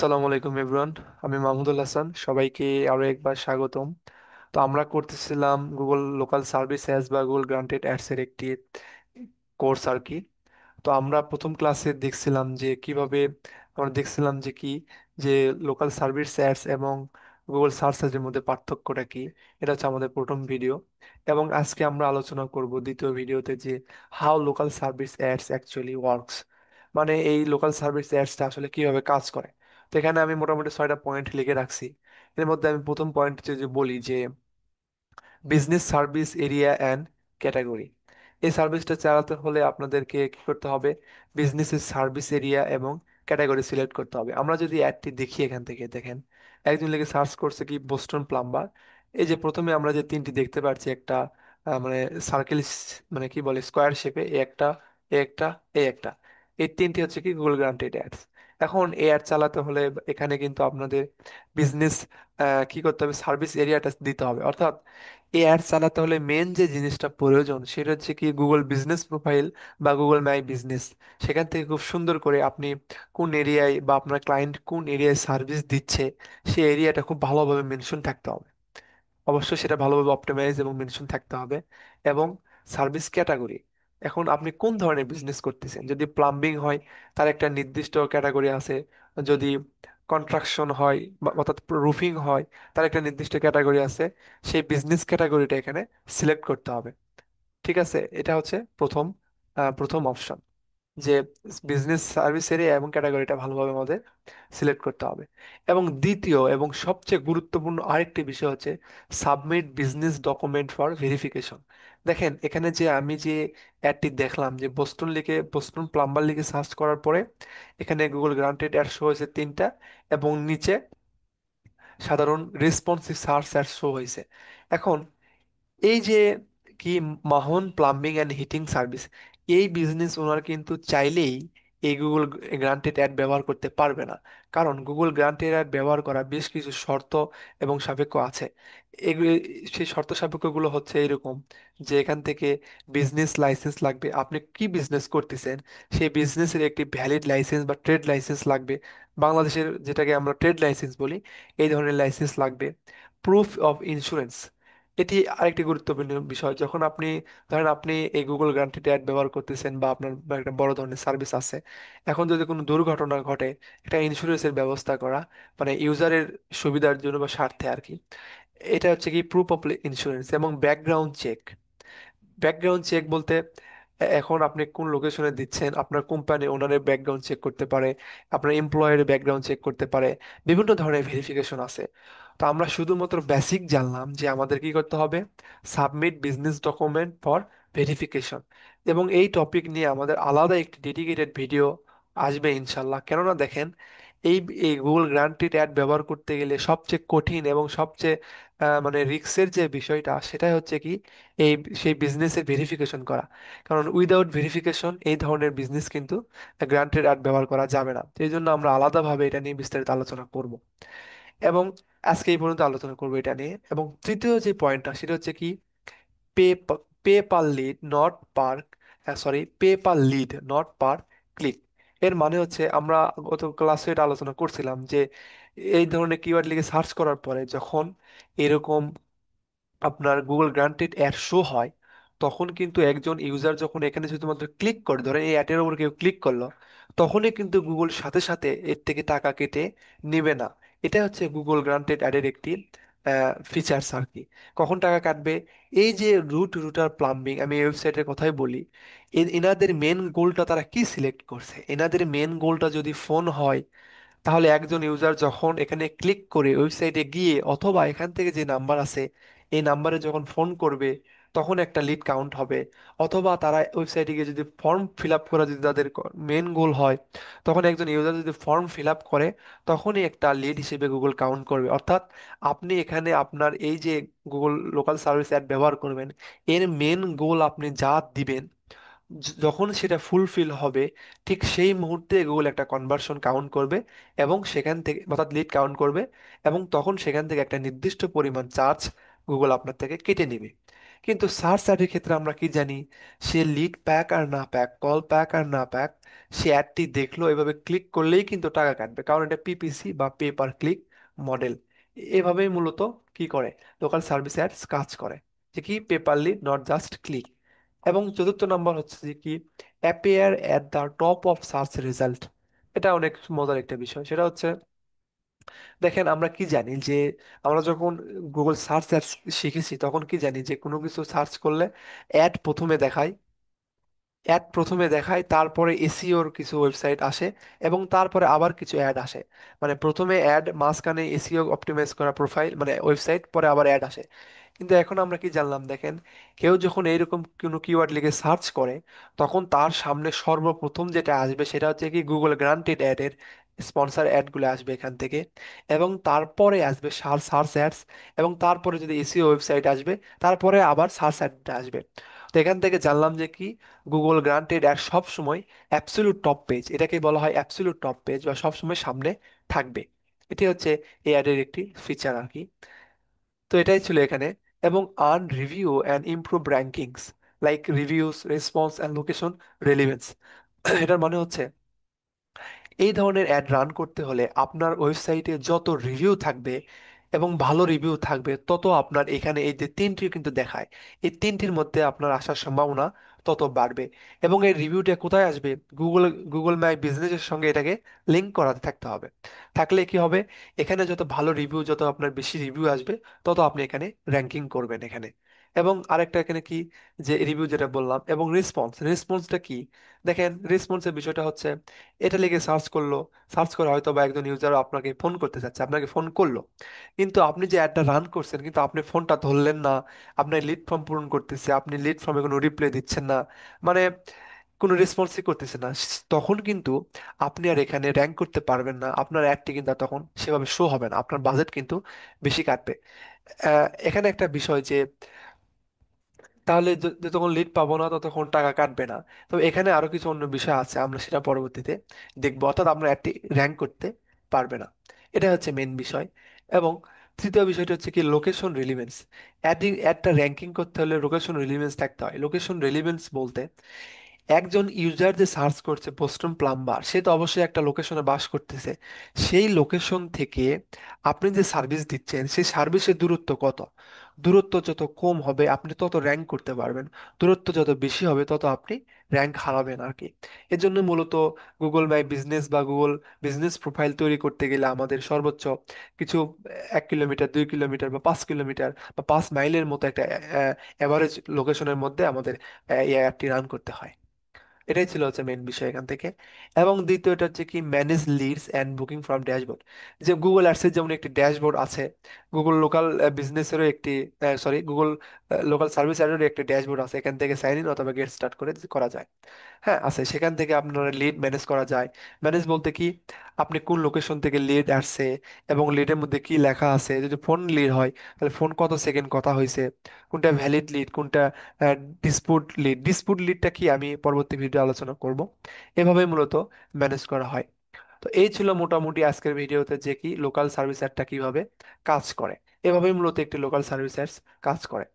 আসসালামু আলাইকুম এভরিওয়ান। আমি মাহমুদুল হাসান, সবাইকে আরো একবার স্বাগতম। তো আমরা করতেছিলাম গুগল লোকাল সার্ভিস অ্যাডস বা গুগল গ্রান্টেড অ্যাডস এর একটি কোর্স আর কি। তো আমরা প্রথম ক্লাসে দেখছিলাম যে কিভাবে আমরা দেখছিলাম যে কি যে লোকাল সার্ভিস অ্যাডস এবং গুগল সার্চ এর মধ্যে পার্থক্যটা কি। এটা হচ্ছে আমাদের প্রথম ভিডিও। এবং আজকে আমরা আলোচনা করব দ্বিতীয় ভিডিওতে যে how local service ads actually works, মানে এই লোকাল সার্ভিস অ্যাডসটা আসলে কিভাবে কাজ করে। তো এখানে আমি মোটামুটি 6টা পয়েন্ট লিখে রাখছি। এর মধ্যে আমি প্রথম পয়েন্ট যে বলি যে business service area and category. এই সার্ভিসটা চালাতে হলে আপনাদেরকে কি করতে হবে? বিজনেসের সার্ভিস এরিয়া এবং ক্যাটাগরি সিলেক্ট করতে হবে। আমরা যদি অ্যাডটি দেখি, এখান থেকে দেখেন একজন লিখে সার্চ করছে কি বোস্টন প্লাম্বার। এই যে প্রথমে আমরা যে তিনটি দেখতে পাচ্ছি, একটা মানে সার্কেল, মানে কি বলে স্কোয়ার শেপে, এ একটা, এ একটা, এ একটা, এই তিনটি হচ্ছে কি গুগল গ্রান্টেড অ্যাডস। এখন এই অ্যাড চালাতে হলে এখানে কিন্তু আপনাদের বিজনেস কি করতে হবে, সার্ভিস এরিয়াটা দিতে হবে। অর্থাৎ এই অ্যাড চালাতে হলে মেন যে জিনিসটা প্রয়োজন সেটা হচ্ছে কি গুগল বিজনেস প্রোফাইল বা গুগল মাই বিজনেস। সেখান থেকে খুব সুন্দর করে আপনি কোন এরিয়ায় বা আপনার ক্লায়েন্ট কোন এরিয়ায় সার্ভিস দিচ্ছে সেই এরিয়াটা খুব ভালোভাবে মেনশন থাকতে হবে। অবশ্যই সেটা ভালোভাবে অপটিমাইজ এবং মেনশন থাকতে হবে। এবং সার্ভিস ক্যাটাগরি, এখন আপনি কোন ধরনের বিজনেস করতেছেন। যদি প্লাম্বিং হয় তার একটা নির্দিষ্ট ক্যাটাগরি আছে। যদি কনস্ট্রাকশন হয় বা অর্থাৎ রুফিং হয় তার একটা নির্দিষ্ট ক্যাটাগরি আছে। সেই বিজনেস ক্যাটাগরিটা এখানে সিলেক্ট করতে হবে। ঠিক আছে, এটা হচ্ছে প্রথম অপশন, যে বিজনেস সার্ভিস এরিয়া এবং ক্যাটাগরিটা ভালোভাবে আমাদের সিলেক্ট করতে হবে। এবং দ্বিতীয় এবং সবচেয়ে গুরুত্বপূর্ণ আরেকটি বিষয় হচ্ছে submit business document for verification. দেখেন এখানে যে আমি যে অ্যাডটি দেখলাম, যে বোস্টন প্লাম্বার লিখে সার্চ করার পরে এখানে গুগল গ্রান্টেড অ্যাড শো হয়েছে তিনটা, এবং নিচে সাধারণ রেসপন্সিভ সার্চ অ্যাড শো হয়েছে। এখন এই যে কি মাহন প্লাম্বিং অ্যান্ড হিটিং সার্ভিস, এই বিজনেস ওনার কিন্তু চাইলেই এই গুগল গ্রান্টেড অ্যাড ব্যবহার করতে পারবে না। কারণ গুগল গ্রান্টেড অ্যাড ব্যবহার করা বেশ কিছু শর্ত এবং সাপেক্ষ আছে। এগুলি, সেই শর্ত সাপেক্ষগুলো হচ্ছে এরকম যে এখান থেকে বিজনেস লাইসেন্স লাগবে, আপনি কি বিজনেস করতেছেন সেই বিজনেসের একটি ভ্যালিড লাইসেন্স বা ট্রেড লাইসেন্স লাগবে। বাংলাদেশের যেটাকে আমরা ট্রেড লাইসেন্স বলি, এই ধরনের লাইসেন্স লাগবে। প্রুফ অফ ইন্স্যুরেন্স, এটি আরেকটি গুরুত্বপূর্ণ বিষয়। যখন আপনি ধরেন আপনি এই গুগল গ্রান্টেড অ্যাড ব্যবহার করতেছেন বা আপনার বা একটা বড় ধরনের সার্ভিস আছে, এখন যদি কোনো দুর্ঘটনা ঘটে, একটা ইন্স্যুরেন্সের ব্যবস্থা করা, মানে ইউজারের সুবিধার জন্য বা স্বার্থে আর কি। এটা হচ্ছে কি প্রুফ অফ ইন্স্যুরেন্স। এবং ব্যাকগ্রাউন্ড চেক, ব্যাকগ্রাউন্ড চেক বলতে এখন আপনি কোন লোকেশনে দিচ্ছেন, আপনার কোম্পানি ওনারের ব্যাকগ্রাউন্ড চেক করতে পারে, আপনার এমপ্লয়ের ব্যাকগ্রাউন্ড চেক করতে পারে, বিভিন্ন ধরনের ভেরিফিকেশন আছে। তো আমরা শুধুমাত্র বেসিক জানলাম যে আমাদের কি করতে হবে, submit business document for verification. এবং এই টপিক নিয়ে আমাদের আলাদা একটি ডেডিকেটেড ভিডিও আসবে ইনশাল্লাহ। কেননা দেখেন এই এই গুগল গ্রান্টেড অ্যাড ব্যবহার করতে গেলে সবচেয়ে কঠিন এবং সবচেয়ে মানে রিস্কের যে বিষয়টা সেটাই হচ্ছে কি এই সেই বিজনেসের ভেরিফিকেশন করা। কারণ উইদাউট ভেরিফিকেশন এই ধরনের বিজনেস কিন্তু গ্রান্টেড অ্যাড ব্যবহার করা যাবে না। তো এই জন্য আমরা আলাদাভাবে এটা নিয়ে বিস্তারিত আলোচনা করব। এবং আজকে এই পর্যন্ত আলোচনা করবো এটা নিয়ে। এবং তৃতীয় যে পয়েন্টটা সেটা হচ্ছে কি pay pay per lead not per, sorry, pay per lead not per click. এর মানে হচ্ছে আমরা গত ক্লাসে এটা আলোচনা করছিলাম যে এই ধরনের কিওয়ার্ড লিখে সার্চ করার পরে যখন এরকম আপনার গুগল গ্রান্টেড অ্যাড শো হয়, তখন কিন্তু একজন ইউজার যখন এখানে শুধুমাত্র ক্লিক করে, ধরেন এই অ্যাডের উপর কেউ ক্লিক করলো, তখনই কিন্তু গুগল সাথে সাথে এর থেকে টাকা কেটে নেবে না। এটা হচ্ছে গুগল গ্রান্টেড অ্যাডের একটি ফিচার্স আর কি। কখন টাকা কাটবে, এই যে রুটার প্লাম্বিং, আমি এই ওয়েবসাইটের কথাই বলি, এনাদের মেন গোলটা তারা কি সিলেক্ট করছে, এনাদের মেন গোলটা যদি ফোন হয়, তাহলে একজন ইউজার যখন এখানে ক্লিক করে ওয়েবসাইটে গিয়ে অথবা এখান থেকে যে নাম্বার আছে এই নাম্বারে যখন ফোন করবে, তখন একটা লিড কাউন্ট হবে। অথবা তারা ওয়েবসাইটে গিয়ে যদি ফর্ম ফিল আপ করা যদি তাদের মেন গোল হয়, তখন একজন ইউজার যদি ফর্ম ফিল আপ করে, তখনই একটা লিড হিসেবে গুগল কাউন্ট করবে। অর্থাৎ আপনি এখানে আপনার এই যে গুগল লোকাল সার্ভিস অ্যাড ব্যবহার করবেন, এর মেন গোল আপনি যা দিবেন, যখন সেটা ফুলফিল হবে, ঠিক সেই মুহূর্তে গুগল একটা কনভার্সন কাউন্ট করবে এবং সেখান থেকে অর্থাৎ লিড কাউন্ট করবে, এবং তখন সেখান থেকে একটা নির্দিষ্ট পরিমাণ চার্জ গুগল আপনার থেকে কেটে নেবে। কিন্তু সার্চ অ্যাডের ক্ষেত্রে আমরা কি জানি, সে লিড প্যাক আর না প্যাক, কল প্যাক আর না প্যাক, সে অ্যাডটি দেখলো এভাবে ক্লিক করলেই কিন্তু টাকা কাটবে, কারণ এটা পিপিসি বা পে পার ক্লিক মডেল। এভাবেই মূলত কি করে লোকাল সার্ভিস অ্যাডস কাজ করে, যে কি paper lead not just click. এবং চতুর্থ নাম্বার হচ্ছে যে কি appear at the top of search result. এটা অনেক মজার একটা বিষয়, সেটা হচ্ছে দেখেন আমরা কি জানি যে আমরা যখন গুগল সার্চ শিখেছি তখন কি জানি যে কোনো কিছু সার্চ করলে অ্যাড প্রথমে দেখায়, তারপরে এসিওর কিছু ওয়েবসাইট আসে, এবং তারপরে আবার কিছু অ্যাড আসে। মানে প্রথমে অ্যাড, মাঝখানে এসিও অপটিমাইজ করা প্রোফাইল মানে ওয়েবসাইট, পরে আবার অ্যাড আসে। কিন্তু এখন আমরা কি জানলাম দেখেন, কেউ যখন এইরকম কোনো কিওয়ার্ড লিখে সার্চ করে তখন তার সামনে সর্বপ্রথম যেটা আসবে সেটা হচ্ছে কি গুগল গ্রান্টেড অ্যাডের স্পন্সর অ্যাডগুলো আসবে এখান থেকে, এবং তারপরে আসবে সার্চ অ্যাডস, এবং তারপরে যদি এসিও ওয়েবসাইট আসবে, তারপরে আবার সার্চ অ্যাডটা আসবে। তো এখান থেকে জানলাম যে কি গুগল গ্রান্টেড অ্যাড সব সময় অ্যাবসলিউট টপ পেজ, এটাকে বলা হয় অ্যাবসলিউট টপ পেজ বা সবসময় সামনে থাকবে। এটি হচ্ছে এই অ্যাডের একটি ফিচার আর কি। তো এটাই ছিল এখানে। এবং earn review and improve rankings like reviews, response and location relevance. এটার মানে হচ্ছে এই ধরনের অ্যাড রান করতে হলে আপনার ওয়েবসাইটে যত রিভিউ থাকবে এবং ভালো রিভিউ থাকবে, তত আপনার এখানে এই যে তিনটি কিন্তু দেখায়, এই তিনটির মধ্যে আপনার আসার সম্ভাবনা তত বাড়বে। এবং এই রিভিউটা কোথায় আসবে? গুগল গুগল মাই বিজনেসের সঙ্গে এটাকে লিঙ্ক করাতে থাকতে হবে। থাকলে কি হবে, এখানে যত ভালো রিভিউ, যত আপনার বেশি রিভিউ আসবে, তত আপনি এখানে র্যাঙ্কিং করবেন এখানে। এবং আরেকটা এখানে কি, যে রিভিউ যেটা বললাম, এবং রেসপন্সটা কি, দেখেন রেসপন্সের বিষয়টা হচ্ছে এটা লিখে সার্চ করলো, সার্চ করে হয়তো বা একজন ইউজার আপনাকে ফোন করতে চাচ্ছে, আপনাকে ফোন করলো, কিন্তু আপনি যে অ্যাডটা রান করছেন কিন্তু আপনি ফোনটা ধরলেন না, আপনার লিড ফর্ম পূরণ করতেছে, আপনি লিড ফর্মে কোনো রিপ্লাই দিচ্ছেন না, মানে কোনো রেসপন্সই করতেছে না, তখন কিন্তু আপনি আর এখানে র্যাঙ্ক করতে পারবেন না, আপনার অ্যাডটি কিন্তু আর তখন সেভাবে শো হবে না, আপনার বাজেট কিন্তু বেশি কাটবে। এখানে একটা বিষয় যে তাহলে যতক্ষণ লিড পাবো না ততক্ষণ টাকা কাটবে না। তবে এখানে আরো কিছু অন্য বিষয় আছে, আমরা সেটা পরবর্তীতে দেখবো, অর্থাৎ আমরা অ্যাডটি র্যাঙ্ক করতে পারবে না। এটা হচ্ছে মেন বিষয়। এবং তৃতীয় বিষয়টা হচ্ছে কি লোকেশন রিলিভেন্স। অ্যাডটা র্যাঙ্কিং করতে হলে লোকেশন রিলিভেন্স থাকতে হয়। লোকেশন রিলিভেন্স বলতে একজন ইউজার যে সার্চ করছে বোস্টন প্লাম্বার, সে তো অবশ্যই একটা লোকেশনে বাস করতেছে। সেই লোকেশন থেকে আপনি যে সার্ভিস দিচ্ছেন সেই সার্ভিসের দূরত্ব কত, দূরত্ব যত কম হবে আপনি তত র্যাঙ্ক করতে পারবেন, দূরত্ব যত বেশি হবে তত আপনি র্যাঙ্ক হারাবেন আর কি। এজন্য মূলত গুগল মাই বিজনেস বা গুগল বিজনেস প্রোফাইল তৈরি করতে গেলে আমাদের সর্বোচ্চ কিছু 1 কিলোমিটার, 2 কিলোমিটার বা 5 কিলোমিটার বা 5 মাইলের মতো একটা অ্যাভারেজ লোকেশনের মধ্যে আমাদের এই অ্যাপটি রান করতে হয়। এটাই ছিল হচ্ছে মেন বিষয় এখান থেকে। এবং দ্বিতীয়টা হচ্ছে কি manage leads and booking from dashboard. যে গুগল অ্যাডসের যেমন একটি ড্যাশবোর্ড আছে, গুগল লোকাল বিজনেসেরও একটি, সরি গুগল লোকাল সার্ভিস অ্যাডেরও একটি ড্যাশবোর্ড আছে, এখান থেকে সাইন ইন অথবা গেট স্টার্ট করে করা যায়। হ্যাঁ আছে, সেখান থেকে আপনার লিড ম্যানেজ করা যায়। ম্যানেজ বলতে কি, আপনি কোন লোকেশন থেকে লিড আসছে এবং লিডের মধ্যে কি লেখা আছে, যদি ফোন লিড হয় তাহলে ফোন কত সেকেন্ড কথা হয়েছে, কোনটা ভ্যালিড লিড, কোনটা ডিসপুট লিডটা কি আমি পরবর্তী ভিডিও আলোচনা করব। এভাবে মূলত ম্যানেজ করা হয়। তো এই ছিল মোটামুটি আজকের ভিডিওতে যে কি লোকাল সার্ভিস অ্যাডটা কিভাবে কাজ করে। এভাবেই মূলত একটি লোকাল সার্ভিস অ্যাডস কাজ করে।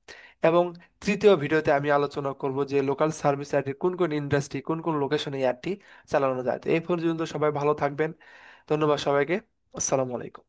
এবং তৃতীয় ভিডিওতে আমি আলোচনা করব যে লোকাল সার্ভিস অ্যাডের কোন কোন ইন্ডাস্ট্রি, কোন কোন লোকেশনে এই অ্যাডটি চালানো যায়। তো এই পর্যন্ত সবাই ভালো থাকবেন। ধন্যবাদ সবাইকে। আসসালামু আলাইকুম।